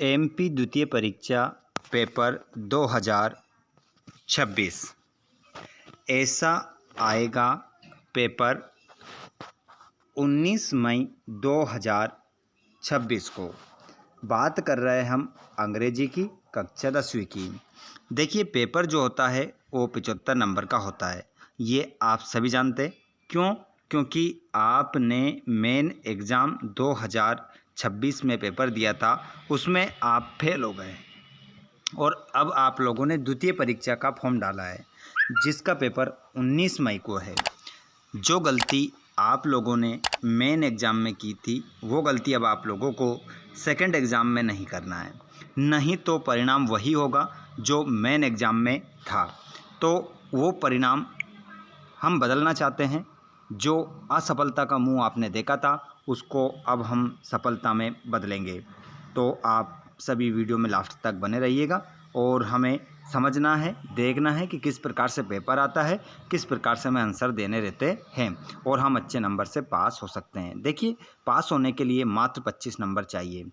MP द्वितीय परीक्षा paper 2026 ऐसा आएगा पेपर 19 मई 2026 को। बात कर रहे हैं हम अंग्रेजी की कक्षा 10वीं की। देखिए पेपर जो होता है वो 75 नंबर का होता है, ये आप सभी जानते हैं। क्यों? क्योंकि आपने मेन एग्ज़ाम 2026 में पेपर दिया था, उसमें आप फेल हो गए और अब आप लोगों ने द्वितीय परीक्षा का फॉर्म डाला है जिसका पेपर 19 मई को है। जो गलती आप लोगों ने मेन एग्ज़ाम में की थी वो गलती अब आप लोगों को सेकंड एग्ज़ाम में नहीं करना है, नहीं तो परिणाम वही होगा जो मेन एग्ज़ाम में था। तो वो परिणाम हम बदलना चाहते हैं। जो असफलता का मुंह आपने देखा था उसको अब हम सफलता में बदलेंगे। तो आप सभी वीडियो में लास्ट तक बने रहिएगा और हमें समझना है, देखना है कि किस प्रकार से पेपर आता है, किस प्रकार से हमें आंसर देने रहते हैं और हम अच्छे नंबर से पास हो सकते हैं। देखिए पास होने के लिए मात्र 25 नंबर चाहिए।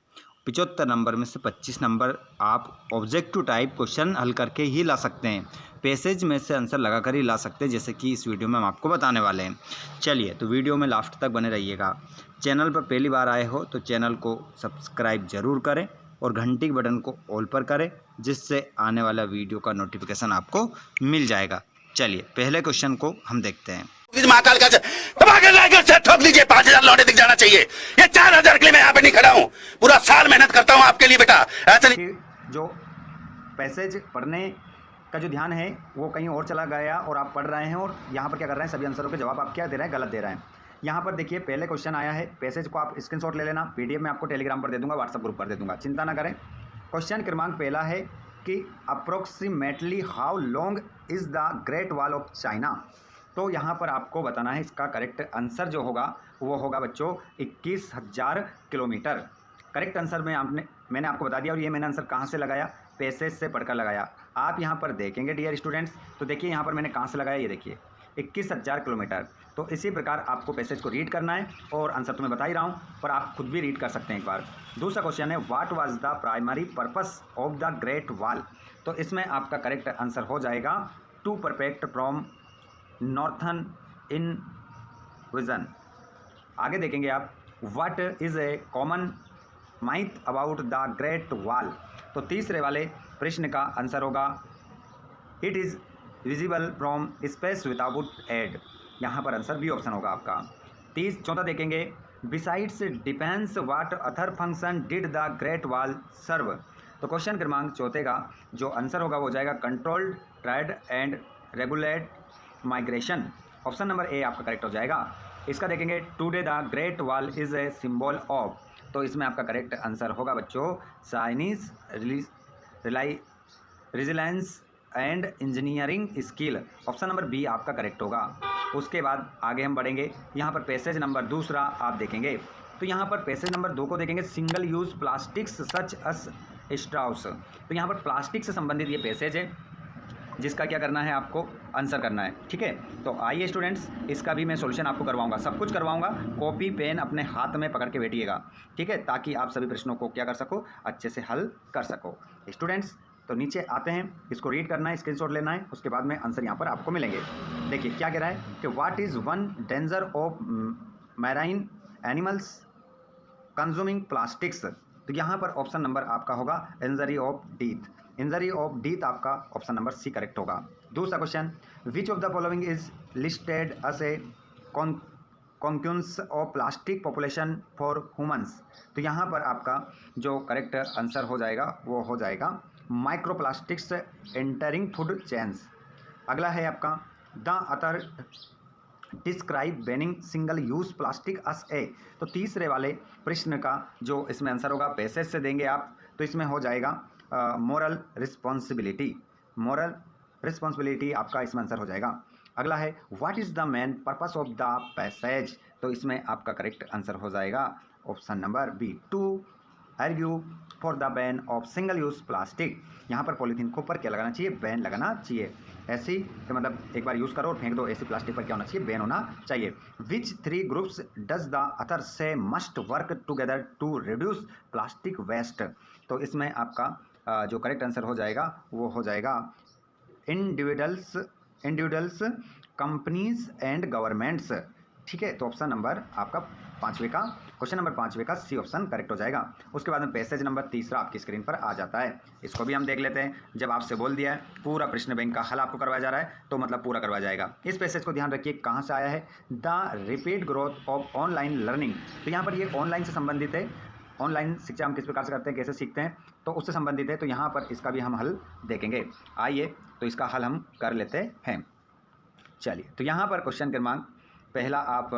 75 नंबर में से 25 नंबर आप ऑब्जेक्टिव टाइप क्वेश्चन हल करके ही ला सकते हैं, पैसेज में से आंसर लगा कर ही ला सकते हैं, जैसे कि इस वीडियो में हम आपको बताने वाले हैं। चलिए तो वीडियो में लास्ट तक बने रहिएगा। चैनल पर पहली बार आए हो तो चैनल को सब्सक्राइब ज़रूर करें और घंटी के बटन को ऑल पर करें, जिससे आने वाला वीडियो का नोटिफिकेशन आपको मिल जाएगा। चलिए पहले क्वेश्चन को हम देखते हैं। महाकाल का ठोक दीजिए, 5,000 लौटे दिख जाना चाहिए। ये 4,000 के लिए मैं यहाँ पे नहीं खड़ा हूँ, पूरा साल मेहनत करता हूँ आपके लिए बेटा। ऐसा नहीं जो पैसेज पढ़ने का जो ध्यान है वो कहीं और चला गया और आप पढ़ रहे हैं और यहाँ पर क्या कर रहे हैं, सभी आंसरों के जवाब आप क्या दे रहे हैं, गलत दे रहे हैं। यहाँ पर देखिए पहले क्वेश्चन आया है, पैसेज को आप स्क्रीनशॉट ले लेना, पीडीएफ में आपको टेलीग्राम पर दे दूंगा, व्हाट्सएप ग्रुप पर दे दूंगा, चिंता ना करें। क्वेश्चन क्रमांक पहला है कि approximately how long is the great wall of China. तो यहाँ पर आपको बताना है इसका करेक्ट आंसर जो होगा वो होगा बच्चों 21,000 किलोमीटर। करेक्ट आंसर मैंने आपको बता दिया और ये मैंने आंसर कहाँ से लगाया, पैसेज से पढ़कर लगाया। आप यहाँ पर देखेंगे डियर स्टूडेंट्स, तो देखिए यहाँ पर मैंने कहाँ से लगाया, ये देखिए 21,000 किलोमीटर। तो इसी प्रकार आपको पैसेज को रीड करना है और आंसर तो मैं बता ही रहा हूँ, पर आप खुद भी रीड कर सकते हैं एक बार। दूसरा क्वेश्चन है what was the primary purpose of the great wall. तो इसमें आपका करेक्ट आंसर हो जाएगा to protect from northern invasion. आगे देखेंगे आप what is a common myth about the great wall. तो तीसरे वाले प्रश्न का आंसर होगा it is visible from space without aid. यहाँ पर आंसर बी ऑप्शन होगा आपका। चौथा देखेंगे besides defence what other function did the great wall सर्व। तो क्वेश्चन क्रमांक चौथे का जो आंसर होगा वो जाएगा controlled trade and regulate migration. Option number A आपका करेक्ट हो जाएगा। इसका देखेंगे today the great wall is a symbol of. तो इसमें आपका करेक्ट आंसर होगा बच्चों Chinese resilience and engineering skill. Option number B आपका करेक्ट होगा। उसके बाद आगे हम बढ़ेंगे, यहाँ पर पैसेज नंबर दूसरा आप देखेंगे, तो यहाँ पर पैसेज नंबर 2 को देखेंगे सिंगल यूज प्लास्टिक्स सच अस स्ट्राउस। तो यहाँ पर प्लास्टिक से संबंधित ये पैसेज है जिसका क्या करना है, आपको आंसर करना है। ठीक है, तो आइए स्टूडेंट्स इसका भी मैं सॉल्यूशन आपको करवाऊंगा, सब कुछ करवाऊंगा। कॉपी पेन अपने हाथ में पकड़ के बैठिएगा, ठीक है, ताकि आप सभी प्रश्नों को क्या कर सको, अच्छे से हल कर सको। स्टूडेंट्स तो नीचे आते हैं, इसको रीड करना है, स्क्रीनशॉट लेना है, उसके बाद में आंसर यहाँ पर आपको मिलेंगे। देखिए क्या कह रहा है कि what is one danger of marine animals consuming plastics. तो यहाँ पर ऑप्शन नंबर आपका होगा injury of death. Injury of death आपका ऑप्शन नंबर सी करेक्ट होगा। दूसरा question which of the following is listed as a consequence of plastic population for humans. तो यहाँ पर आपका जो करेक्ट आंसर हो जाएगा वो हो जाएगा माइक्रोप्लास्टिक्स एंटरिंग फूड चेन्स। अगला है आपका the other describe banning single use plastic as a. तो तीसरे वाले प्रश्न का जो इसमें आंसर होगा पैसेज से देंगे आप, तो इसमें हो जाएगा मोरल रिस्पॉन्सिबिलिटी। मोरल रिस्पॉन्सिबिलिटी आपका इसमें आंसर हो जाएगा। अगला है what is the main purpose of the passage. तो इसमें आपका करेक्ट आंसर हो जाएगा option number B to argue for the ban of single use plastic. यहाँ पर पॉलीथीन को पर क्या लगाना चाहिए, बैन लगाना चाहिए। ऐसी तो मतलब एक बार यूज़ करो और फेंक दो, ऐसी प्लास्टिक पर क्या होना चाहिए, बैन होना चाहिए। Which 3 groups does the author say must work together to reduce plastic waste. तो इसमें आपका जो करेक्ट आंसर हो जाएगा वो हो जाएगा इंडिविजुअल्स, कंपनीज एंड गवर्नमेंट्स। ठीक है, तो ऑप्शन नंबर आपका क्वेश्चन नंबर 5वें का सी ऑप्शन करेक्ट हो जाएगा। उसके बाद में पैसेज नंबर 3 आपकी स्क्रीन पर आ जाता है। इसको भी हम देख लेते हैं। जब आपसे बोल दिया है पूरा प्रश्न बैंक का हल आपको करवाया जा रहा है तो मतलब पूरा करवाया जाएगा। इस पैसेज को ध्यान रखिए कहाँ से आया है, the repeat growth of online learning. तो यहाँ पर ये ऑनलाइन से संबंधित है। ऑनलाइन शिक्षा हम किस प्रकार से करते हैं, कैसे सीखते हैं, तो उससे संबंधित है। तो यहाँ पर इसका भी हम हल देखेंगे। आइए तो इसका हल हम कर लेते हैं। चलिए, तो यहाँ पर क्वेश्चन क्रमांक पहला आप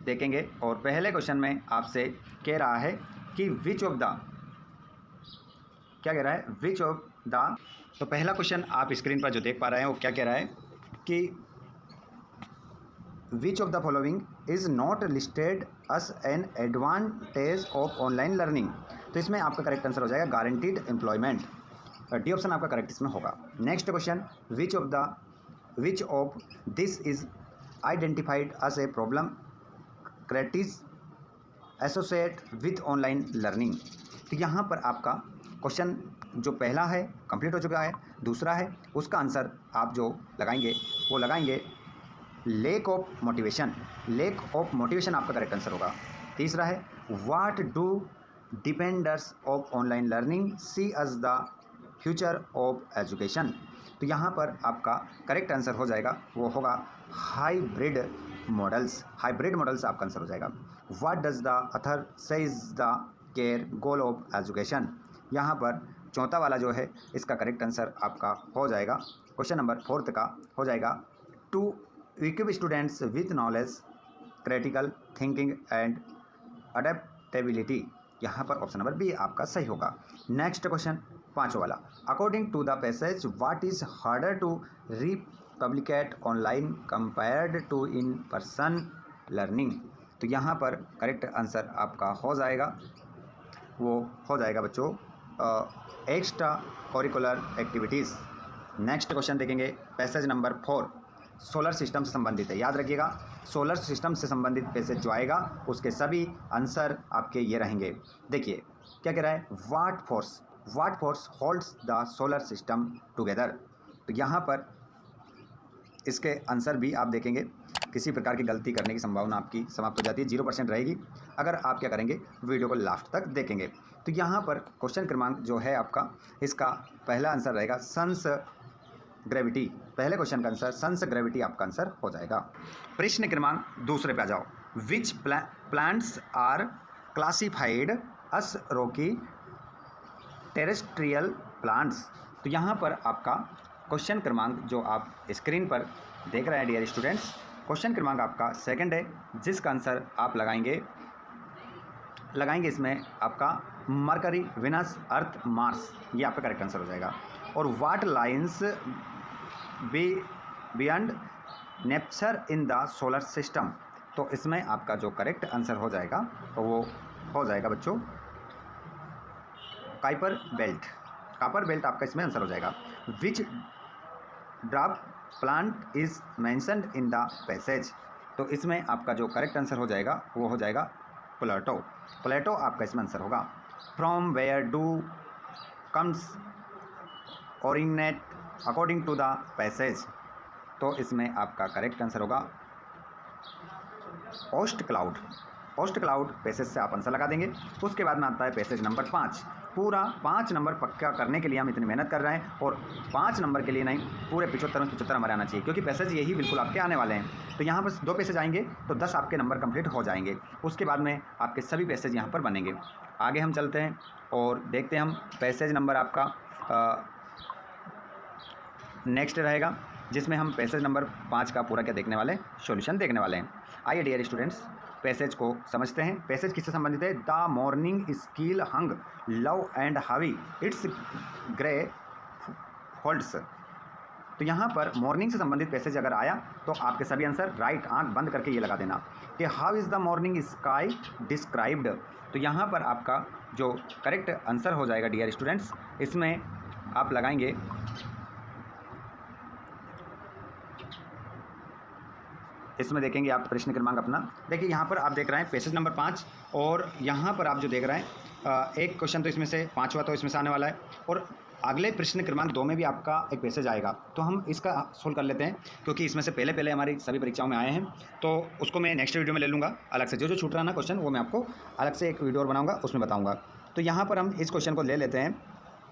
देखेंगे और पहले क्वेश्चन में आपसे कह रहा है कि विच ऑफ द, क्या कह रहा है, विच ऑफ द। तो पहला क्वेश्चन आप स्क्रीन पर जो देख पा रहे हैं वो क्या कह रहा है कि which of the following is not listed as an advantage of online learning. तो इसमें आपका करेक्ट आंसर हो जाएगा गारंटीड एम्प्लॉयमेंट। डी ऑप्शन आपका करेक्ट इसमें होगा। Next question, which of this is identified as a problem critics associate with online learning. तो यहाँ पर आपका क्वेश्चन जो पहला है कंप्लीट हो चुका है। दूसरा है उसका आंसर आप जो लगाएंगे वो लगाएंगे lack of motivation. Lack of motivation आपका करेक्ट आंसर होगा। तीसरा है what do defenders of online learning see as the future of education. तो यहाँ पर आपका करेक्ट आंसर हो जाएगा वो होगा हाइब्रिड मॉडल्स। हाइब्रिड मॉडल्स आपका आंसर हो जाएगा। What does the Athar says the care goal of education. यहाँ पर चौथा वाला जो है इसका करेक्ट आंसर आपका हो जाएगा क्वेश्चन नंबर 4 का हो जाएगा to equip students with knowledge, critical thinking and adaptability. यहाँ पर ऑप्शन नंबर बी आपका सही होगा। नेक्स्ट क्वेश्चन 5 वाला, according to the passage what is harder to replicate online compared to in person learning. तो यहाँ पर करेक्ट आंसर आपका हो जाएगा वो हो जाएगा बच्चों extra curricular activities. Next question देखेंगे पैसेज नंबर 4 सोलर सिस्टम से संबंधित है। याद रखिएगा सोलर सिस्टम से संबंधित पैसेज जो आएगा उसके सभी आंसर आपके ये रहेंगे। देखिए क्या कह रहा है, what force holds the solar system together. तो यहाँ पर इसके आंसर भी आप देखेंगे किसी प्रकार की गलती करने की संभावना आपकी समाप्त हो जाती है, 0% रहेगी अगर आप क्या करेंगे वीडियो को लास्ट तक देखेंगे। तो यहाँ पर क्वेश्चन क्रमांक जो है आपका इसका पहला आंसर रहेगा सन्स ग्रेविटी। पहले क्वेश्चन का आंसर सन्स ग्रेविटी आपका आंसर हो जाएगा। प्रश्न क्रमांक दूसरे पे आ जाओ, which plants are classified as rocky terrestrial plants. तो यहाँ पर आपका क्वेश्चन क्रमांक जो आप स्क्रीन पर देख रहे हैं डियर स्टूडेंट्स, क्वेश्चन क्रमांक आपका सेकंड है जिसका आंसर आप लगाएंगे इसमें आपका मरकरी, विनस, अर्थ, मार्स, ये आपका करेक्ट आंसर हो जाएगा। और what lies beyond Neptune in the solar system. तो इसमें आपका जो करेक्ट आंसर हो जाएगा तो वो हो जाएगा बच्चों काइपर बेल्ट आपका इसमें आंसर हो जाएगा। Which drought plant is mentioned in the passage. तो इसमें आपका जो करेक्ट आंसर हो जाएगा वो हो जाएगा प्लेटो आपका इसमें आंसर होगा। From where do comes originate according to the passage. तो इसमें आपका करेक्ट आंसर होगा ओस्ट क्लाउड पैसेज से आप आंसर लगा देंगे। उसके बाद में आता है पैसेज नंबर 5। पूरा 5 नंबर पक्का करने के लिए हम इतनी मेहनत कर रहे हैं और 5 नंबर के लिए नहीं पूरे 75 हमारे आना चाहिए क्योंकि पैसेज यही बिल्कुल आपके आने वाले हैं। तो यहाँ पर 2 पैसेज आएंगे तो 10 आपके नंबर कंप्लीट हो जाएंगे। उसके बाद में आपके सभी पैसेज यहाँ पर बनेंगे। आगे हम चलते हैं और देखते हैं हम पैसेज नंबर आपका नेक्स्ट रहेगा जिसमें हम पैसेज नंबर 5 का पूरा क्या देखने वाले हैं, सॉल्यूशन देखने वाले हैं। आइए डियर स्टूडेंट्स पैसेज को समझते हैं। पैसेज किससे संबंधित है, the morning skill hung love and हावी इट्स ग्रे होल्ड्स। तो यहाँ पर मॉर्निंग से संबंधित पैसेज अगर आया तो आपके सभी आंसर राइट, आंख बंद करके ये लगा देना कि how is the morning sky described. तो यहाँ पर आपका जो करेक्ट आंसर हो जाएगा डियर स्टूडेंट्स, इसमें आप लगाएंगे इसमें देखेंगे आप प्रश्न क्रमांक अपना। देखिए यहाँ पर आप देख रहे हैं पेसेज नंबर 5 और यहाँ पर आप जो देख रहे हैं एक क्वेश्चन तो इसमें से 5वां तो इसमें से आने वाला है और अगले प्रश्न क्रमांक 2 में भी आपका एक पैसेज आएगा। तो हम इसका सोल्व कर लेते हैं क्योंकि इसमें से पहले हमारी सभी परीक्षाओं में आए हैं, तो उसको मैं नेक्स्ट वीडियो में ले लूँगा अलग से। जो छूट रहा ना क्वेश्चन वो मैं आपको अलग से एक वीडियो बनाऊँगा, उसमें बताऊँगा। तो यहाँ पर हम इस क्वेश्चन को ले लेते हैं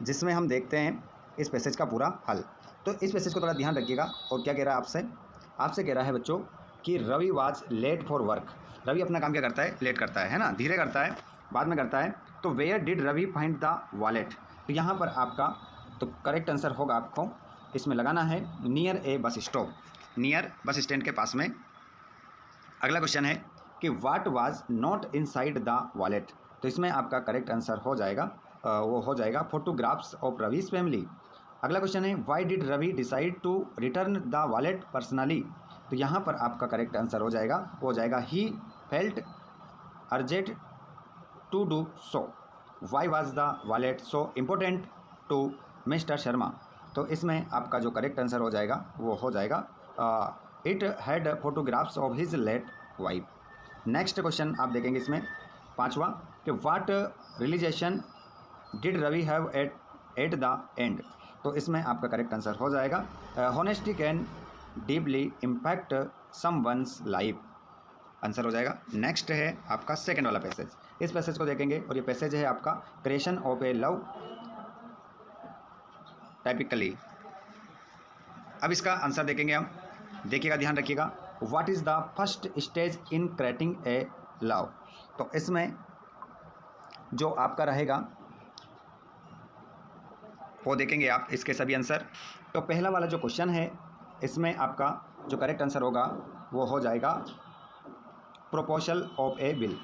जिसमें हम देखते हैं इस पैसेज का पूरा हल। तो इस पैसेज को थोड़ा ध्यान रखिएगा। और क्या कह रहा है आपसे कह रहा है बच्चों कि Ravi was late for work. Ravi अपना काम क्या करता है, लेट करता है ना, धीरे करता है, बाद में करता है। तो where did Ravi find the wallet. तो यहाँ पर आपका तो करेक्ट आंसर होगा आपको इसमें लगाना है नियर ए bus stop, near bus stand के पास में। अगला क्वेश्चन है कि what was not inside the wallet. तो इसमें आपका करेक्ट आंसर हो जाएगा वो हो जाएगा फोटोग्राफ्स ऑफ रवीज फैमिली। अगला क्वेश्चन है why did Ravi decide to return the wallet personally. तो यहाँ पर आपका करेक्ट आंसर हो जाएगा he felt urgent to do so. Why was the wallet so important to mister Sharma. तो इसमें आपका जो करेक्ट आंसर हो जाएगा वो हो जाएगा it had photographs of his late wife. Next question आप देखेंगे इसमें 5वां कि what realization did Ravi have at the end. तो इसमें आपका करेक्ट आंसर हो जाएगा honesty can deeply impact someone's life. Answer हो जाएगा। नेक्स्ट है आपका सेकंड वाला पैसेज। इस पैसेज को देखेंगे और ये पैसेज है आपका creation of A love typically. अब इसका आंसर देखेंगे हम, देखिएगा, ध्यान रखिएगा। What is the first stage in creating a love. तो इसमें जो आपका रहेगा वो देखेंगे आप इसके सभी आंसर। तो पहला वाला जो क्वेश्चन है इसमें आपका जो करेक्ट आंसर होगा वो हो जाएगा proposal of a bill.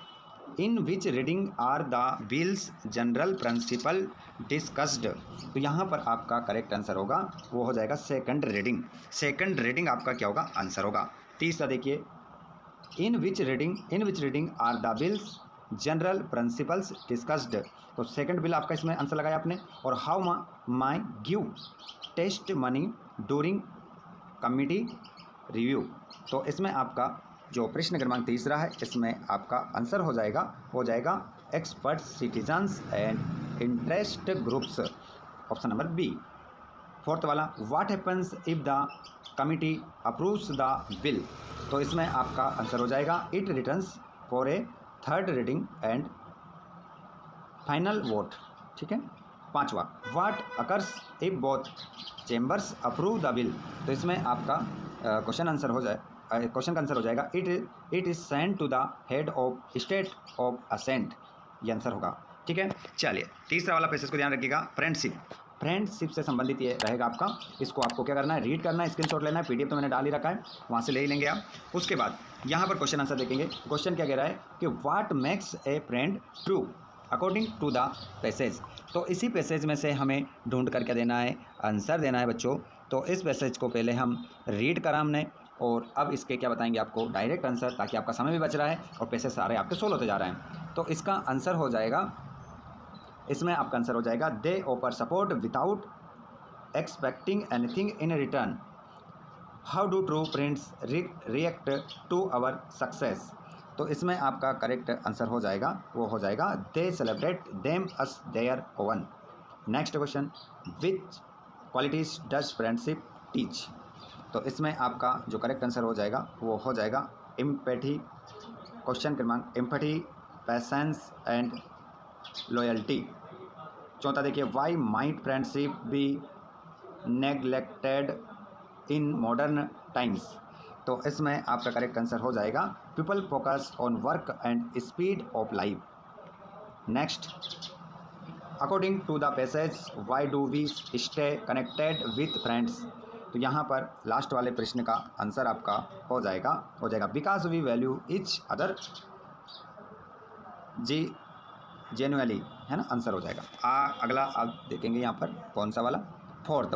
In which reading are the bills general principle discussed. तो यहाँ पर आपका करेक्ट आंसर होगा वो हो जाएगा सेकंड रीडिंग। सेकंड रीडिंग आपका क्या होगा, आंसर होगा। तीसरा देखिए in which reading are the bills general principles discussed. तो सेकंड बिल आपका इसमें आंसर लगाया आपने। और how may give testimony during committee review. तो इसमें आपका जो प्रश्न क्रमांक तीसरा है इसमें आपका आंसर हो जाएगा expert citizens and interest groups, option number B. Fourth वाला what happens if the committee approves the bill. तो इसमें आपका आंसर हो जाएगा it returns for a third reading and final vote. ठीक है। पांचवा what occurs if both chambers approve the bill. तो इसमें आपका क्वेश्चन का आंसर हो जाएगा it is send to the head of state of assent. ये आंसर होगा। ठीक है। चलिए तीसरा वाला पैसेज को ध्यान रखिएगा, फ्रेंडशिप से संबंधित ये रहेगा आपका। इसको आपको क्या करना है, रीड करना है, स्क्रीनशॉट लेना है, पीडीएफ तो मैंने डाल ही रखा है, वहाँ से ले ही लेंगे आप। उसके बाद यहाँ पर क्वेश्चन आंसर देखेंगे। क्वेश्चन क्या कह रहा है कि what makes a friend true according to the passage. तो इसी पैसेज में से हमें ढूंढ कर क्या देना है, आंसर देना है बच्चों। तो इस पैसेज को पहले हम रीड करा हमने और अब इसके क्या बताएंगे आपको डायरेक्ट आंसर, ताकि आपका समय भी बच रहा है और पैसे सारे आपके सोल्व होते जा रहे हैं। तो इसका आंसर हो जाएगा, इसमें आपका आंसर हो जाएगा they offer support without expecting anything in return. How do true friends react to our success. तो इसमें आपका करेक्ट आंसर हो जाएगा वो हो जाएगा दे celebrate them us their own. Next question which qualities does friendship teach. तो इसमें आपका जो करेक्ट आंसर हो जाएगा वो हो जाएगा एम्पैथी। क्वेश्चन क्रमांक एम्पैथी, पैसेंस एंड लॉयल्टी। चौथा देखिए why might friendship be neglected in modern times. तो इसमें आपका करेक्ट आंसर हो जाएगा people focus on work and speed of life. Next according to the passage why do we stay connected with friends. तो यहाँ पर लास्ट वाले प्रश्न का आंसर आपका हो जाएगा because we value each other genuinely, है ना, आंसर हो जाएगा। अगला आप देखेंगे यहाँ पर कौन सा वाला फोर्थ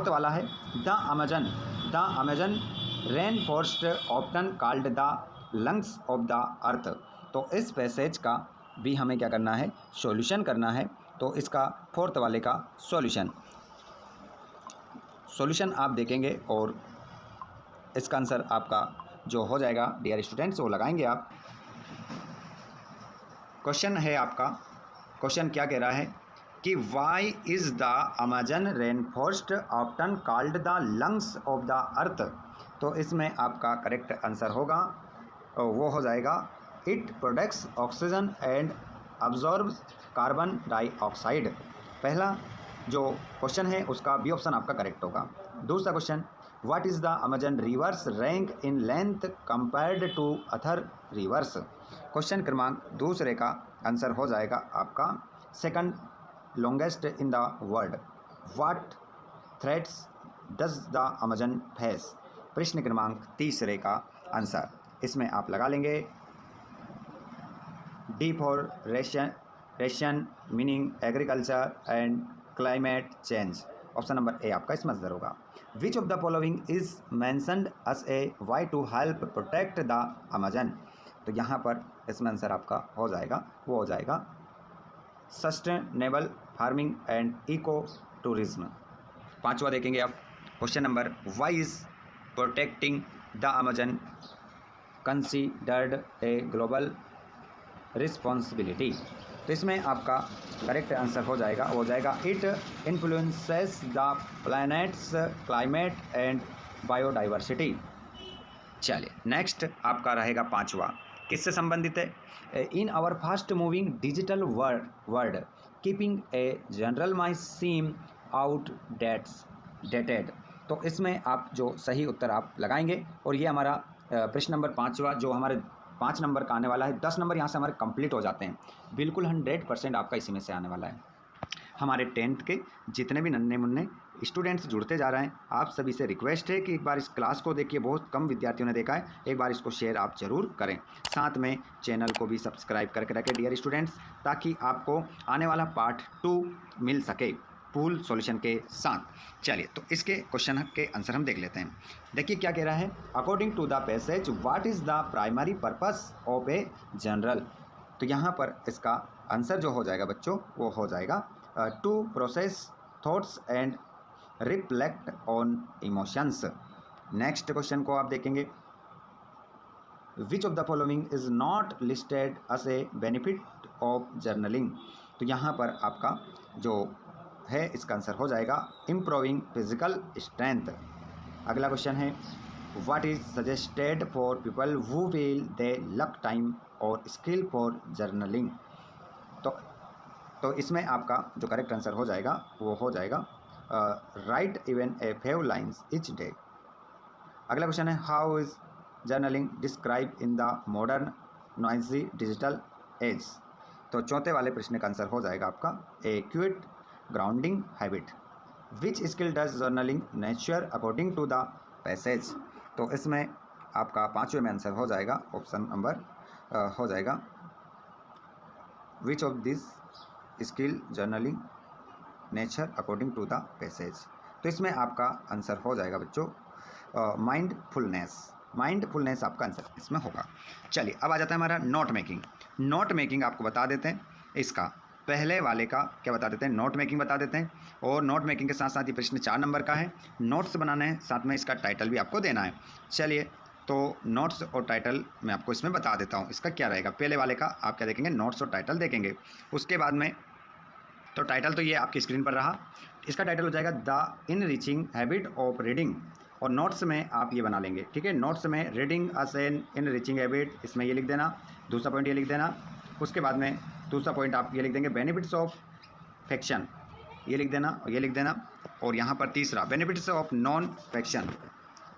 वाला है the Amazon rainforest often called the lungs of the earth. तो इस पैसेज का भी हमें क्या करना है, सॉल्यूशन करना है। तो इसका फोर्थ वाले का सॉल्यूशन आप देखेंगे और इसका आंसर आपका जो हो जाएगा डियर स्टूडेंट्स वो लगाएंगे आप। क्वेश्चन है आपका, क्वेश्चन क्या कह रहा है कि why is the Amazon rainforest often called the lungs of the earth. तो इसमें आपका करेक्ट आंसर होगा, वो हो जाएगा it products oxygen and absorbs carbon dioxide. पहला जो क्वेश्चन है उसका बी ऑप्शन आपका करेक्ट होगा। दूसरा question what is the Amazon river's rank in length compared to other rivers. Question क्रमांक दूसरे का आंसर हो जाएगा आपका second longest in the world. What threats does the Amazon face. प्रश्न क्रमांक तीसरे का आंसर इसमें आप लगा लेंगे deforestation mining agriculture and climate change. Option number A आपका इसमें आंसर होगा। Which of the following is mentioned as a way to help protect the Amazon. तो यहाँ पर इसमें आंसर आपका हो जाएगा, वो हो जाएगा sustainable farming and ecotourism. पांचवा देखेंगे आप question number why is protecting the Amazon considered a global responsibility. तो इसमें आपका करेक्ट आंसर हो जाएगा, वो हो जाएगा it influences the planet's climate and biodiversity. चलिए नेक्स्ट आपका रहेगा पांचवा, किससे संबंधित है। In our fast moving digital world keeping a journal might seem outdated. तो इसमें आप जो सही उत्तर आप लगाएंगे और ये हमारा प्रश्न नंबर पांचवा जो हमारे 5 नंबर का आने वाला है, 10 नंबर यहाँ से हमारे कंप्लीट हो जाते हैं, बिल्कुल 100% आपका इसी में से आने वाला है। हमारे 10th के जितने भी नन्हे मुन्ने स्टूडेंट्स जुड़ते जा रहे हैं, आप सभी से रिक्वेस्ट है कि एक बार इस क्लास को देखिए, बहुत कम विद्यार्थियों ने देखा है, एक बार इसको शेयर आप जरूर करें। साथ में चैनल को भी सब्सक्राइब करके रखें डियर स्टूडेंट्स, ताकि आपको आने वाला पार्ट 2 मिल सके फुल सॉल्यूशन के साथ। चलिए तो इसके क्वेश्चन के आंसर हम देख लेते हैं। देखिए क्या कह रहा है, according to the passage what is the primary purpose of a journal. तो यहाँ पर इसका आंसर जो हो जाएगा बच्चों वो हो जाएगा to process thoughts and reflect on emotions. Next question को आप देखेंगे, which of the following is not listed as a benefit of journaling. तो यहाँ पर आपका जो है इसका आंसर हो जाएगा इम्प्रूविंग फिजिकल स्ट्रेंथ। अगला क्वेश्चन है what is suggested for people who feel they luck time और स्किल फॉर जर्नलिंग। तो इसमें आपका जो करेक्ट आंसर हो जाएगा वो हो जाएगा write even a few lines each day. अगला क्वेश्चन है how is journaling describe in the modern noisy digital age. तो चौथे वाले प्रश्न का आंसर हो जाएगा आपका a quiet grounding habit. Which skill does journaling nurture according to the passage. तो इसमें आपका पांचवें में आंसर हो जाएगा, ऑप्शन नंबर हो जाएगा which of this skill journaling nurture according to the passage. तो इसमें आपका आंसर हो जाएगा बच्चों माइंडफुलनेस आपका आंसर इसमें होगा। चलिए अब आ जाता है हमारा नोट मेकिंग आपको बता देते हैं, इसका पहले वाले का क्या बता देते हैं, नोट मेकिंग बता देते हैं। और नोट मेकिंग के साथ साथ ये प्रश्न 4 नंबर का है, नोट्स बनाना है, साथ में इसका टाइटल भी आपको देना है। चलिए तो नोट्स और टाइटल मैं आपको इसमें बता देता हूँ इसका क्या रहेगा। पहले वाले का आप क्या देखेंगे, नोट्स और टाइटल देखेंगे। उसके बाद में तो टाइटल तो ये आपकी स्क्रीन पर रहा, इसका टाइटल हो जाएगा the enriching habit of reading. और नोट्स में आप ये बना लेंगे, ठीक है, नोट्स में रीडिंग अस एन इनरिचिंग हैबिट, इसमें ये लिख देना, दूसरा पॉइंट ये लिख देना। उसके बाद में दूसरा पॉइंट आप ये लिख देंगे बेनिफिट्स ऑफ फिक्शन, ये लिख देना और ये लिख देना। और यहाँ पर तीसरा बेनिफिट्स ऑफ नॉन फिक्शन,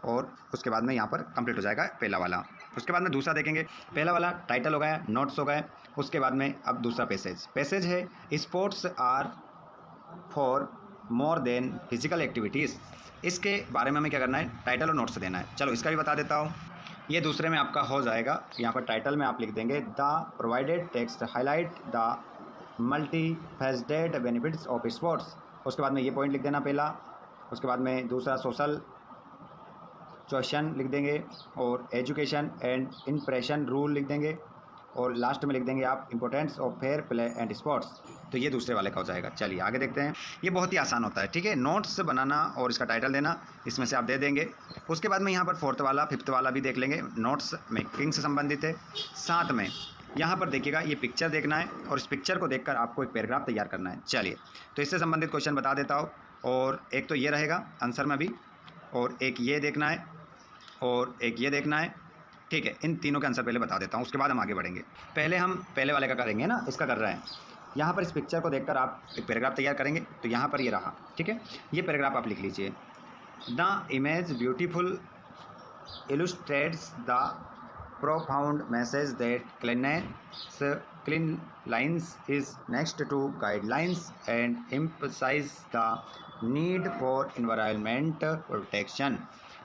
और उसके बाद में यहाँ पर कंप्लीट हो जाएगा पहला वाला। उसके बाद में दूसरा देखेंगे, पहला वाला टाइटल हो गया, नोट्स हो गए। उसके बाद में अब दूसरा पैसेज है sports are far more than physical activities. इसके बारे में हमें क्या करना है, टाइटल और नोट्स देना है। चलो इसका भी बता देता हूँ। ये दूसरे में आपका हो जाएगा, यहाँ पर टाइटल में आप लिख देंगे the provided text highlight the multi faceted benefits of sports. उसके बाद में ये पॉइंट लिख देना पहला, उसके बाद में दूसरा सोशल क्वेश्चन लिख देंगे और एजुकेशन एंड इम्प्रेशन रूल लिख देंगे और लास्ट में लिख देंगे आप importance of fair play and sports. तो ये दूसरे वाले का हो जाएगा। चलिए आगे देखते हैं। ये बहुत ही आसान होता है, ठीक है। नोट्स बनाना और इसका टाइटल देना, इसमें से आप दे देंगे। उसके बाद में यहाँ पर फोर्थ वाला फिफ्थ वाला भी देख लेंगे, नोट्स मेकिंग से संबंधित है। साथ में यहाँ पर देखिएगा ये पिक्चर देखना है और इस पिक्चर को देखकर आपको एक पैराग्राफ तैयार करना है। चलिए तो इससे संबंधित क्वेश्चन बता देता हूँ। और एक तो ये रहेगा आंसर में भी, और एक ये देखना है और एक ये देखना है, ठीक है। इन तीनों के आंसर पहले बता देता हूँ, उसके बाद हम आगे बढ़ेंगे। पहले हम पहले वाले का करेंगे ना, इसका कर रहे हैं। यहाँ पर इस पिक्चर को देखकर आप एक पैराग्राफ तैयार करेंगे। तो यहाँ पर ये रहा, ठीक है। ये पैराग्राफ आप लिख लीजिए। The image beautiful illustrates the profound message that clean lines is next to guidelines and emphasize the need for environment protection।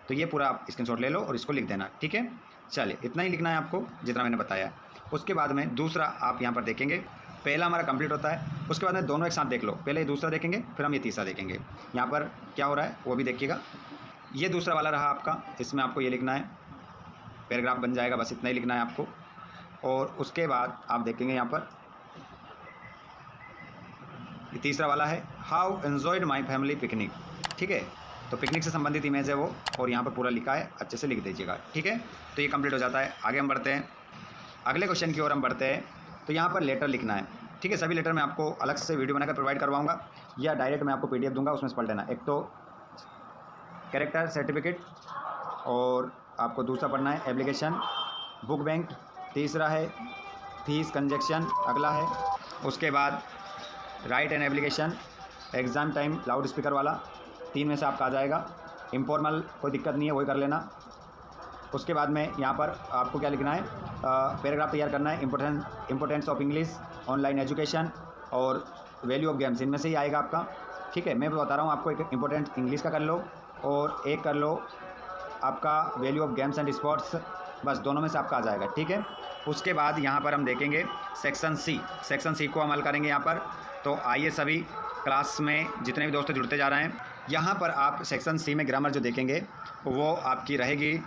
तो ये पूरा आप स्क्रीनशॉट ले लो और इसको लिख देना, ठीक है। चलिए इतना ही लिखना है आपको जितना मैंने बताया। उसके बाद में दूसरा आप यहाँ पर देखेंगे, पहला हमारा कंप्लीट होता है। उसके बाद में दोनों एक साथ देख लो, पहले ये दूसरा देखेंगे फिर हम ये तीसरा देखेंगे। यहाँ पर क्या हो रहा है वो भी देखिएगा। ये दूसरा वाला रहा आपका, इसमें आपको ये लिखना है, पैराग्राफ बन जाएगा, बस इतना ही लिखना है आपको। और उसके बाद आप देखेंगे यहाँ पर ये तीसरा वाला है, how enjoyed my family picnic, ठीक है। तो पिकनिक से संबंधित इमेज है वो, और यहाँ पर पूरा लिखा है, अच्छे से लिख दीजिएगा, ठीक है। तो ये कंप्लीट हो जाता है। आगे हम बढ़ते हैं, अगले क्वेश्चन की ओर हम बढ़ते हैं। तो यहाँ पर लेटर लिखना है, ठीक है। सभी लेटर मैं आपको अलग से वीडियो बनाकर प्रोवाइड करवाऊँगा या डायरेक्ट मैं आपको PDF दूंगा, उसमें से पढ़ लेना। एक तो कैरेक्टर सर्टिफिकेट, और आपको दूसरा पढ़ना है एप्लीकेशन बुक बैंक, तीसरा है फीस कंजेक्शन, अगला है। उसके बाद right an application exam time loud speaker वाला, 3 में से आपका आ जाएगा। इनफॉर्मल कोई दिक्कत नहीं है, वही कर लेना। उसके बाद में यहाँ पर आपको क्या लिखना है, पैराग्राफ तैयार करना है, importance of English, online education और वैल्यू ऑफ गेम्स, इनमें से ही आएगा आपका, ठीक है। मैं बता रहा हूँ आपको, एक इम्पोर्टेंट इंग्लिश का कर लो और एक कर लो आपका value of games and sports, बस दोनों में से आपका आ जाएगा, ठीक है। उसके बाद यहाँ पर हम देखेंगे सेक्शन सी को अमल करेंगे यहाँ पर। तो आइए सभी क्लास में जितने भी दोस्त जुड़ते जा रहे हैं, यहाँ पर आप सेक्शन सी में ग्रामर जो देखेंगे वो आपकी रहेगी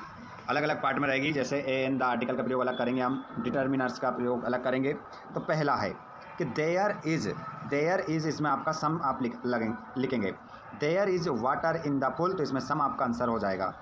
अलग अलग पार्ट में रहेगी। जैसे एन द आर्टिकल का प्रयोग अलग करेंगे, हम डिटर्मिनर्स का प्रयोग अलग करेंगे। तो पहला है कि देयर इज़, इसमें आपका सम आप लिखेंगे। There is water in the pool, तो इसमें सम आपका आंसर हो जाएगा।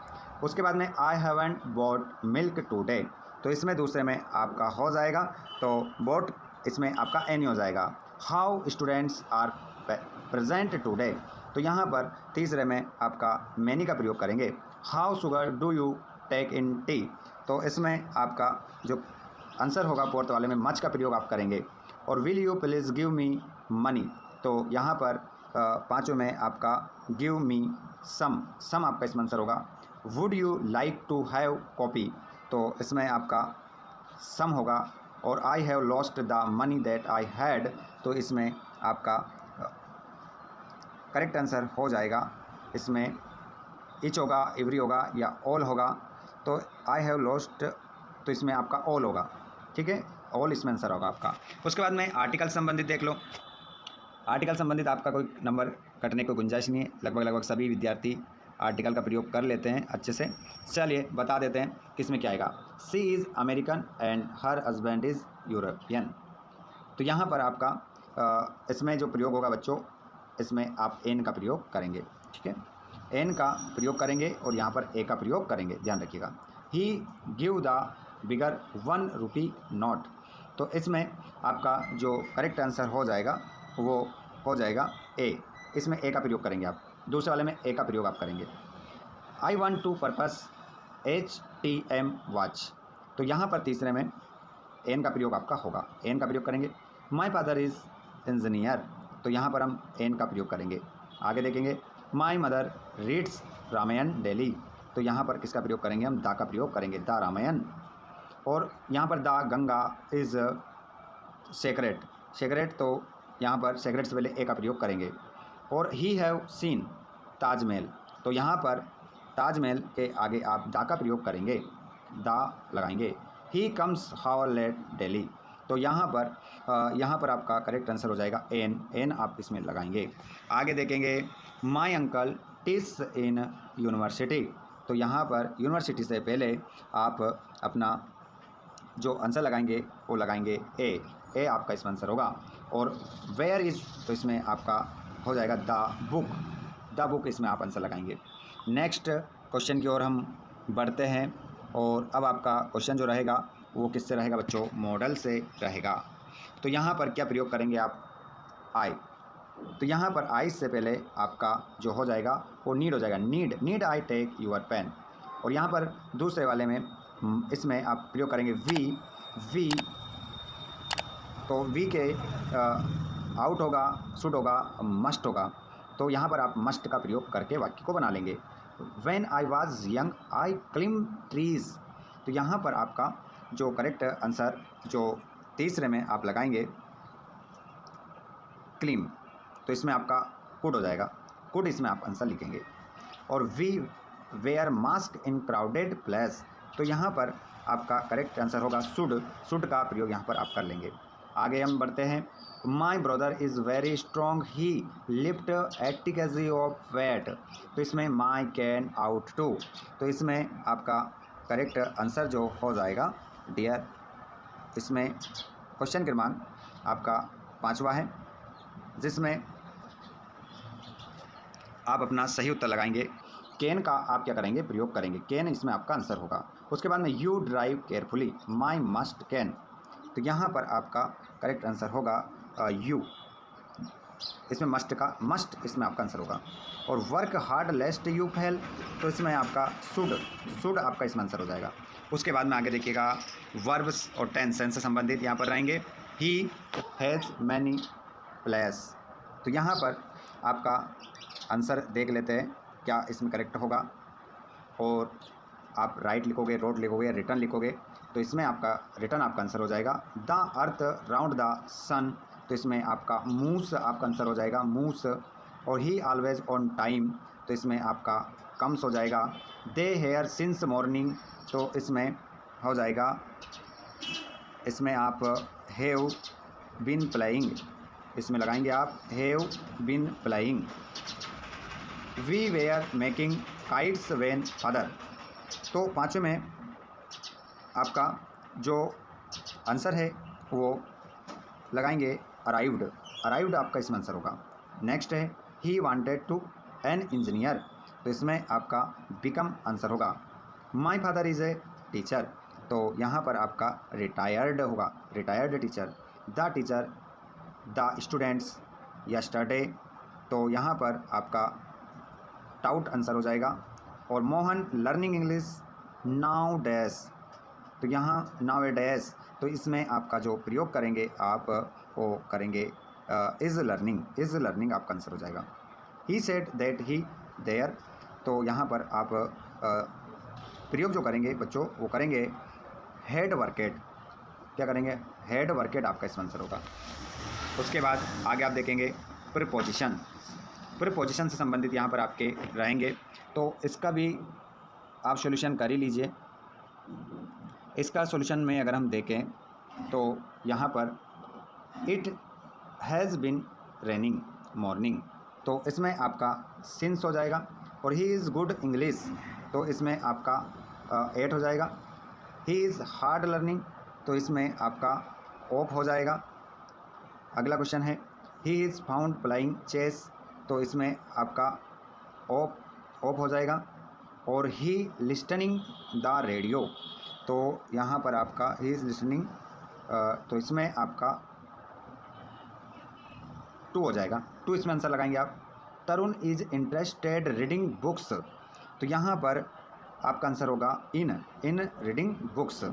उसके बाद में I haven't bought milk today, तो इसमें दूसरे में आपका हो जाएगा, तो बॉट इसमें आपका एन हो जाएगा। How students are present today, तो यहाँ पर तीसरे में आपका मैनी का प्रयोग करेंगे। How sugar do you take in tea, तो इसमें आपका जो आंसर होगा फोर्थ वाले में मच का प्रयोग आप करेंगे। और will you please give me money, तो यहाँ पर पाँचों में आपका गिव मी सम आपका इसमें आंसर होगा। Would you like to have coffee, तो इसमें आपका सम होगा। और I have lost the money that I had, तो इसमें आपका करेक्ट आंसर हो जाएगा। इसमें इच होगा, एवरी होगा या ऑल होगा। तो आई हैव लॉस्ट, तो इसमें आपका ऑल होगा, ठीक है। ऑल इसमें आंसर होगा आपका। उसके बाद में आर्टिकल संबंधित देख लो। आर्टिकल संबंधित आपका कोई नंबर कटने की गुंजाइश नहीं है, लगभग सभी विद्यार्थी आर्टिकल का प्रयोग कर लेते हैं अच्छे से। चलिए बता देते हैं किसमें क्या आएगा। She is American and her husband is European, तो यहाँ पर आपका इसमें जो प्रयोग होगा बच्चों, इसमें आप एन का प्रयोग करेंगे, ठीक है। एन का प्रयोग करेंगे और यहाँ पर ए का प्रयोग करेंगे, ध्यान रखिएगा। He give the bigger 1 rupee note, तो इसमें आपका जो करेक्ट आंसर हो जाएगा वो हो जाएगा ए, इसमें ए का प्रयोग करेंगे आप। दूसरे वाले में ए का प्रयोग आप करेंगे। I want to purchase HTM watch, तो यहाँ पर तीसरे में एन का प्रयोग आपका होगा, एन का प्रयोग करेंगे। माई फादर इज़ इंजीनियर, तो यहाँ पर हम एन का प्रयोग करेंगे। आगे देखेंगे my mother reads Ramayana daily, तो यहाँ पर किसका प्रयोग करेंगे, हम दा का प्रयोग करेंगे, द रामायण। और यहाँ पर द गंगा इज़ सेक्रेट, तो यहाँ पर सेक्रेट से पहले ए का प्रयोग करेंगे। और ही हैव सीन ताजमहल, तो यहाँ पर ताजमहल के आगे आप दा का प्रयोग करेंगे, दा लगाएंगे। He comes hour late daily, तो यहाँ पर आपका करेक्ट आंसर हो जाएगा एन आप इसमें लगाएंगे। आगे देखेंगे my uncle teach in university. तो यहाँ पर यूनिवर्सिटी से पहले आप अपना जो आंसर लगाएंगे वो लगाएंगे ए आपका इसमें आंसर होगा। और वेयर इज़, तो इसमें आपका हो जाएगा द बुक इसमें आप आंसर लगाएंगे। नेक्स्ट क्वेश्चन की ओर हम बढ़ते हैं और अब आपका क्वेश्चन जो रहेगा वो किससे रहेगा बच्चों, मॉडल से रहेगा। तो यहाँ पर क्या प्रयोग करेंगे आप, आई। तो यहाँ पर आई से पहले आपका जो हो जाएगा वो नीड हो जाएगा, need I take your pen. और यहाँ पर दूसरे वाले में इसमें आप प्रयोग करेंगे वी। तो वी के आउट होगा, शुड होगा, मस्ट होगा। तो यहाँ पर आप मस्ट का प्रयोग करके वाक्य को बना लेंगे। When I was young I climb trees. तो यहाँ पर आपका जो करेक्ट आंसर जो तीसरे में आप लगाएंगे क्लिम, तो इसमें आपका कुड हो जाएगा, कुड इसमें आप आंसर लिखेंगे। और we wear mask in crowded place. तो यहाँ पर आपका करेक्ट आंसर होगा शुड का प्रयोग यहाँ पर आप कर लेंगे। आगे हम बढ़ते हैं। My brother is very strong he lift 80 kg of weight. तो इसमें माई कैन आउट टू, तो इसमें आपका करेक्ट आंसर जो हो जाएगा डियर। इसमें क्वेश्चन क्रमांक आपका 5वां है जिसमें आप अपना सही उत्तर लगाएंगे। कैन का आप क्या करेंगे, प्रयोग करेंगे, कैन इसमें आपका आंसर होगा। उसके बाद में you drive carefully, my must can. तो यहाँ पर आपका करेक्ट आंसर होगा यू, इसमें मस्ट इसमें आपका आंसर होगा। और वर्क हार्ड लेस्ट यू फेल, तो इसमें आपका शुड आपका इसमें आंसर हो जाएगा। उसके बाद में आगे देखिएगा वर्ब्स और टेंस से संबंधित यहाँ पर रहेंगे। He has many place. तो यहाँ पर आपका आंसर देख लेते हैं क्या इसमें करेक्ट होगा। और आप राइट लिखोगे, रोड लिखोगे, रिटर्न लिखोगे, तो इसमें आपका रिटर्न आपका आंसर हो जाएगा। द अर्थ राउंड द सन, तो इसमें आपका मूव्स आपका आंसर हो जाएगा, मूव्स। और ही ऑलवेज ऑन टाइम, तो इसमें आपका कम्स हो जाएगा। दे हेयर सिंस मॉर्निंग, तो इसमें हो जाएगा, इसमें आप हैव बीन प्लेइंग, इसमें लगाएंगे आप have been playing. We were making kites when father. तो 5वें में आपका जो आंसर है वो लगाएंगे अराइव्ड आपका इसमें आंसर होगा। नेक्स्ट है he wanted to an engineer, तो इसमें आपका बिकम आंसर होगा। My father is a teacher, तो यहाँ पर आपका रिटायर्ड होगा, retired teacher. The teacher the students yesterday, तो यहाँ पर आपका टाउट आंसर हो जाएगा। और Mohan learning English now dash, तो यहाँ नाउ ए डैश, तो इसमें आपका जो प्रयोग करेंगे आप वो करेंगे इज़ लर्निंग आपका आंसर हो जाएगा। He said that he there, तो यहाँ पर आप प्रयोग जो करेंगे बच्चों वो करेंगे हेड वर्केड, क्या करेंगे, हेड वर्केड आपका इसमें आंसर होगा। उसके बाद आगे आप देखेंगे प्रीपोजिशन से संबंधित यहाँ पर आपके रहेंगे, तो इसका भी आप सॉल्यूशन कर ही लीजिए। इसका सॉल्यूशन में अगर हम देखें तो यहाँ पर it has been raining morning, तो इसमें आपका सिंस हो जाएगा। और ही इज़ गुड इंग्लिश, तो इसमें आपका 8 हो जाएगा। ही इज़ हार्ड लर्निंग, तो इसमें आपका ऑफ हो जाएगा। अगला क्वेश्चन है he is found playing chess, तो इसमें आपका ऑफ हो जाएगा। और ही लिस्टनिंग द रेडियो, तो यहाँ पर आपका ही इज़ लिस्टनिंग, तो इसमें आपका 2 हो जाएगा, 2 इसमें आंसर लगाएंगे आप। तरुण इज़ इंटरेस्टेड रीडिंग बुक्स, तो यहाँ पर आपका आंसर होगा इन रीडिंग बुक्स।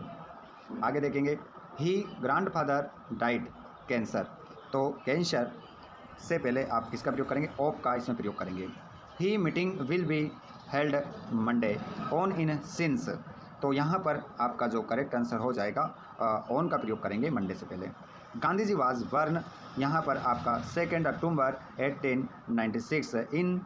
आगे देखेंगे ही ग्रैंडफादर डाइड कैंसर, तो कैंसर से पहले आप किसका प्रयोग करेंगे, ऑफ का इसमें प्रयोग करेंगे। He meeting will be held Monday on in since, तो यहाँ पर आपका जो करेक्ट आंसर हो जाएगा ऑन का प्रयोग करेंगे मंडे से पहले। गांधी जी वाज बर्न, यहाँ पर आपका 2 अक्टूबर 1896 इन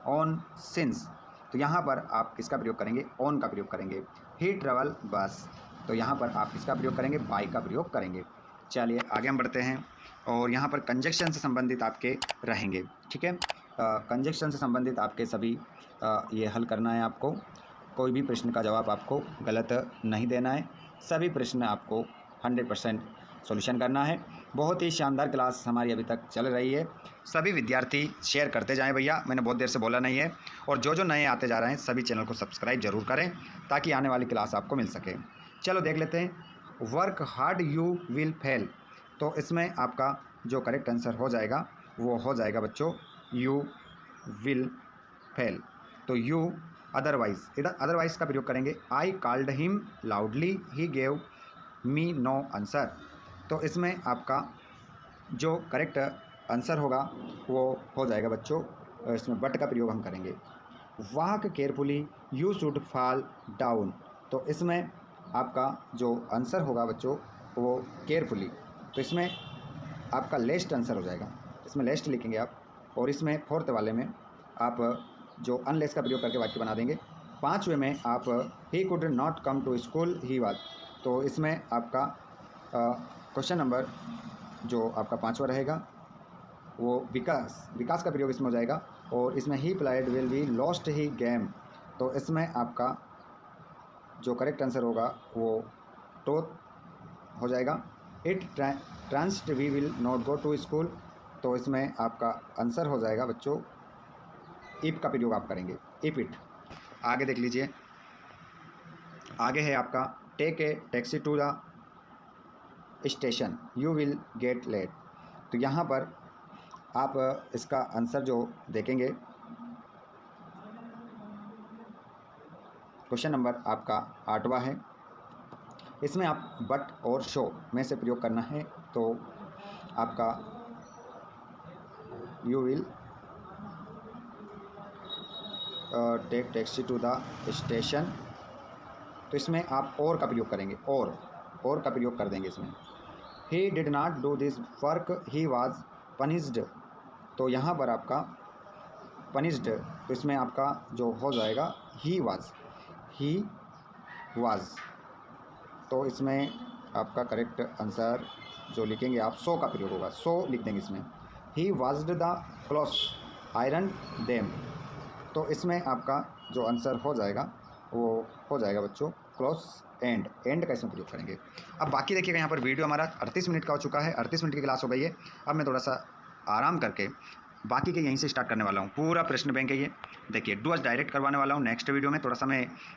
ऑन सिंस, तो यहाँ पर आप किसका प्रयोग करेंगे, ऑन का प्रयोग करेंगे। ही ट्रेवल बस, तो यहाँ पर आप किसका प्रयोग करेंगे, बाई का प्रयोग करेंगे। चलिए आगे हम बढ़ते हैं और यहाँ पर कंजक्शन से संबंधित आपके रहेंगे, ठीक है। कंजक्शन से संबंधित आपके सभी ये हल करना है आपको। कोई भी प्रश्न का जवाब आपको गलत नहीं देना है, सभी प्रश्न आपको 100% सॉल्यूशन करना है। बहुत ही शानदार क्लास हमारी अभी तक चल रही है। सभी विद्यार्थी शेयर करते जाएं भैया, मैंने बहुत देर से बोला नहीं है। और जो नए आते जा रहे हैं सभी चैनल को सब्सक्राइब जरूर करें ताकि आने वाली क्लास आपको मिल सके। चलो देख लेते हैं, work hard you will fail. तो इसमें आपका जो करेक्ट आंसर हो जाएगा वो हो जाएगा बच्चों यू विल फेल। तो यू अदरवाइज, इधर अदरवाइज का प्रयोग करेंगे। I called him loudly, he gave me know answer. तो इसमें आपका जो करेक्ट आंसर होगा वो हो जाएगा बच्चों, इसमें बट का प्रयोग हम करेंगे। Walk carefully, you should fall down. तो इसमें आपका जो आंसर होगा बच्चों वो केयरफुली। तो इसमें आपका लेस्ट आंसर हो जाएगा, इसमें लेस्ट लिखेंगे आप। और इसमें फोर्थ वाले में आप जो अनलेस का प्रयोग करके वाक्य बना देंगे। पाँचवें में आप he could not come to school, he was. तो इसमें आपका क्वेश्चन नंबर जो आपका 5वां रहेगा वो विकास का प्रयोग इसमें हो जाएगा। और इसमें he played will be lost he game. तो इसमें आपका जो करेक्ट आंसर होगा वो टोथ हो जाएगा। It rains we will not go to school. तो इसमें आपका आंसर हो जाएगा बच्चों इफ का प्रयोग आप करेंगे, इफ इट। आगे देख लीजिए, आगे है आपका take a taxi to the station, you will get late. तो यहाँ पर आप इसका आंसर जो देखेंगे क्वेश्चन नंबर आपका 8वां है। इसमें आप बट और शो में से प्रयोग करना है। तो आपका you will take taxi to the station. तो इसमें आप और का प्रयोग करेंगे, और का प्रयोग कर देंगे इसमें। He did not do this work, he was punished. तो यहाँ पर आपका पनिश्ड, तो इसमें आपका जो हो जाएगा ही वाज। तो इसमें आपका करेक्ट आंसर जो लिखेंगे आप सो का प्रयोग होगा, सो लिख देंगे इसमें। ही वाज्ड द क्लॉथ्स, आयरन देम। तो इसमें आपका जो आंसर हो जाएगा वो हो जाएगा बच्चों क्लॉथ्स एंड का इसमें प्रयोग करेंगे। अब बाकी देखिएगा, यहाँ पर वीडियो हमारा 38 मिनट का हो चुका है, 38 मिनट की क्लास हो गई है। अब मैं थोड़ा सा आराम करके बाकी के यहीं से स्टार्ट करने वाला हूँ। पूरा प्रश्न बैंक है ये, देखिए डू डायरेक्ट करवाने वाला हूँ नेक्स्ट वीडियो में। थोड़ा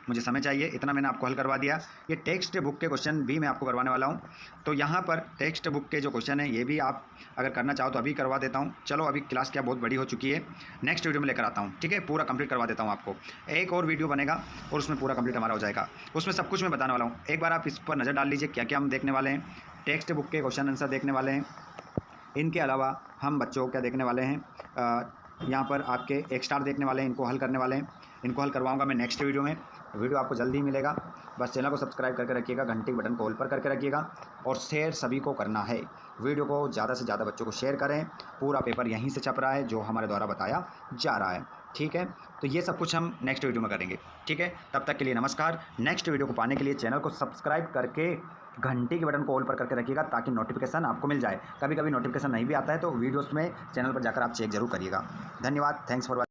मुझे समय चाहिए, इतना मैंने आपको हल करवा दिया। ये टेक्स्ट बुक के क्वेश्चन भी मैं आपको करवाने वाला हूँ। तो यहाँ पर टेक्स्ट बुक के जो क्वेश्चन है ये भी आप अगर करना चाहो तो अभी करवा देता हूँ। चलो अभी क्लास क्या बहुत बड़ी हो चुकी है, नेक्स्ट वीडियो में लेकर आता हूँ, ठीक है। पूरा कंप्लीट करवा देता हूँ आपको। एक और वीडियो बनेगा और उसमें पूरा कंप्लीट हमारा हो जाएगा, उसमें सब कुछ मैं बताने वाला हूँ। एक बार आप इस पर नज़र डाल लीजिए क्या क्या हम देखने वाले हैं। टेक्स्ट बुक के क्वेश्चन आंसर देखने वाले हैं। इनके अलावा हम बच्चों क्या देखने वाले हैं, यहाँ पर आपके एक स्टार देखने वाले हैं, इनको हल करने वाले हैं। इनको हल करवाऊंगा मैं नेक्स्ट वीडियो में। वीडियो आपको जल्दी ही मिलेगा। बस चैनल को सब्सक्राइब करके रखिएगा, घंटी बटन को ऑल पर करके रखिएगा और शेयर सभी को करना है। वीडियो को ज़्यादा से ज़्यादा बच्चों को शेयर करें। पूरा पेपर यहीं से छप रहा है जो हमारे द्वारा बताया जा रहा है, ठीक है। तो ये सब कुछ हम नेक्स्ट वीडियो में करेंगे, ठीक है। तब तक के लिए नमस्कार। नेक्स्ट वीडियो को पाने के लिए चैनल को सब्सक्राइब करके घंटी के बटन को ऑल पर करके रखिएगा ताकि नोटिफिकेशन आपको मिल जाए। कभी कभी नोटिफिकेशन नहीं भी आता है तो वीडियोस में चैनल पर जाकर आप चेक जरूर करिएगा। धन्यवाद, थैंक्स फॉर